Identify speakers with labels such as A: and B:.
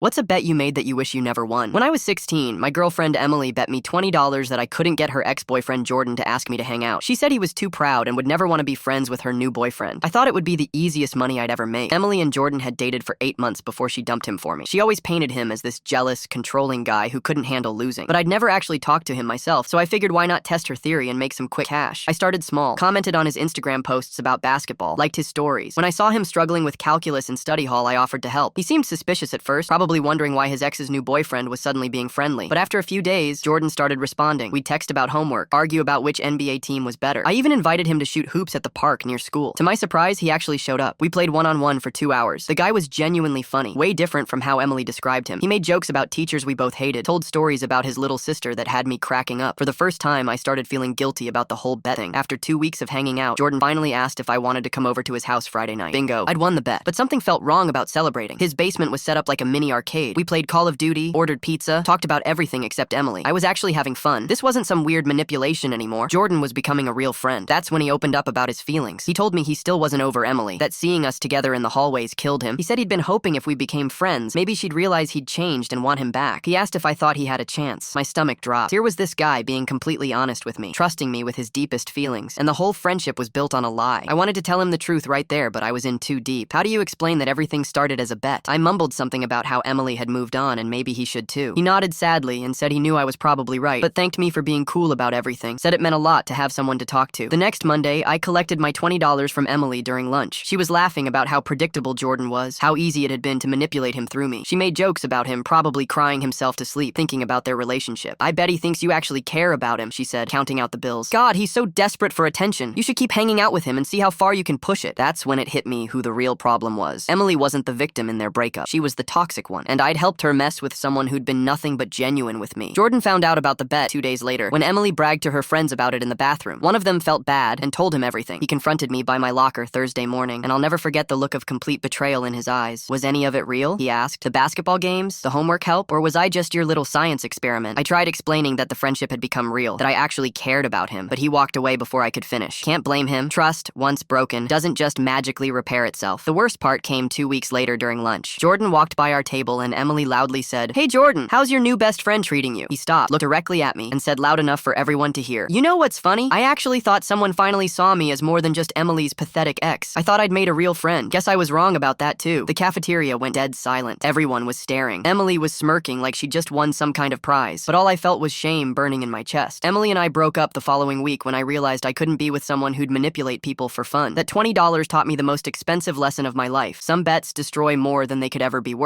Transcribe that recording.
A: What's a bet you made that you wish you never won? When I was 16, my girlfriend Emily bet me $20 that I couldn't get her ex-boyfriend Jordan to ask me to hang out. She said he was too proud and would never want to be friends with her new boyfriend. I thought it would be the easiest money I'd ever make. Emily and Jordan had dated for 8 months before she dumped him for me. She always painted him as this jealous, controlling guy who couldn't handle losing. But I'd never actually talked to him myself, so I figured why not test her theory and make some quick cash. I started small, commented on his Instagram posts about basketball, liked his stories. When I saw him struggling with calculus in study hall, I offered to help. He seemed suspicious at first, probably wondering why his ex's new boyfriend was suddenly being friendly. But after a few days, Jordan started responding. We'd text about homework, argue about which NBA team was better. I even invited him to shoot hoops at the park near school. To my surprise, he actually showed up. We played one-on-one for 2 hours. The guy was genuinely funny, way different from how Emily described him. He made jokes about teachers we both hated, told stories about his little sister that had me cracking up. For the first time, I started feeling guilty about the whole bet thing. After 2 weeks of hanging out, Jordan finally asked if I wanted to come over to his house Friday night. Bingo. I'd won the bet. But something felt wrong about celebrating. His basement was set up like a mini arcade. We played Call of Duty, ordered pizza, talked about everything except Emily. I was actually having fun. This wasn't some weird manipulation anymore. Jordan was becoming a real friend. That's when he opened up about his feelings. He told me he still wasn't over Emily, that seeing us together in the hallways killed him. He said he'd been hoping if we became friends, maybe she'd realize he'd changed and want him back. He asked if I thought he had a chance. My stomach dropped. Here was this guy being completely honest with me, trusting me with his deepest feelings, and the whole friendship was built on a lie. I wanted to tell him the truth right there, but I was in too deep. How do you explain that everything started as a bet? I mumbled something about how Emily had moved on and maybe he should too. He nodded sadly and said he knew I was probably right, but thanked me for being cool about everything. Said it meant a lot to have someone to talk to. The next Monday, I collected my $20 from Emily during lunch. She was laughing about how predictable Jordan was, how easy it had been to manipulate him through me. She made jokes about him probably crying himself to sleep, thinking about their relationship. I bet he thinks you actually care about him, she said, counting out the bills. God, he's so desperate for attention. You should keep hanging out with him and see how far you can push it. That's when it hit me who the real problem was. Emily wasn't the victim in their breakup. She was the toxic one, and I'd helped her mess with someone who'd been nothing but genuine with me. Jordan found out about the bet 2 days later, when Emily bragged to her friends about it in the bathroom. One of them felt bad and told him everything. He confronted me by my locker Thursday morning, and I'll never forget the look of complete betrayal in his eyes. Was any of it real? He asked. The basketball games? The homework help? Or was I just your little science experiment? I tried explaining that the friendship had become real, that I actually cared about him, but he walked away before I could finish. Can't blame him. Trust, once broken, doesn't just magically repair itself. The worst part came 2 weeks later during lunch. Jordan walked by our table and Emily loudly said, "Hey Jordan, how's your new best friend treating you?" He stopped, looked directly at me, and said loud enough for everyone to hear, "You know what's funny? I actually thought someone finally saw me as more than just Emily's pathetic ex. I thought I'd made a real friend. Guess I was wrong about that too." The cafeteria went dead silent. Everyone was staring. Emily was smirking like she'd just won some kind of prize, but all I felt was shame burning in my chest. Emily and I broke up the following week when I realized I couldn't be with someone who'd manipulate people for fun. That $20 taught me the most expensive lesson of my life. Some bets destroy more than they could ever be worth.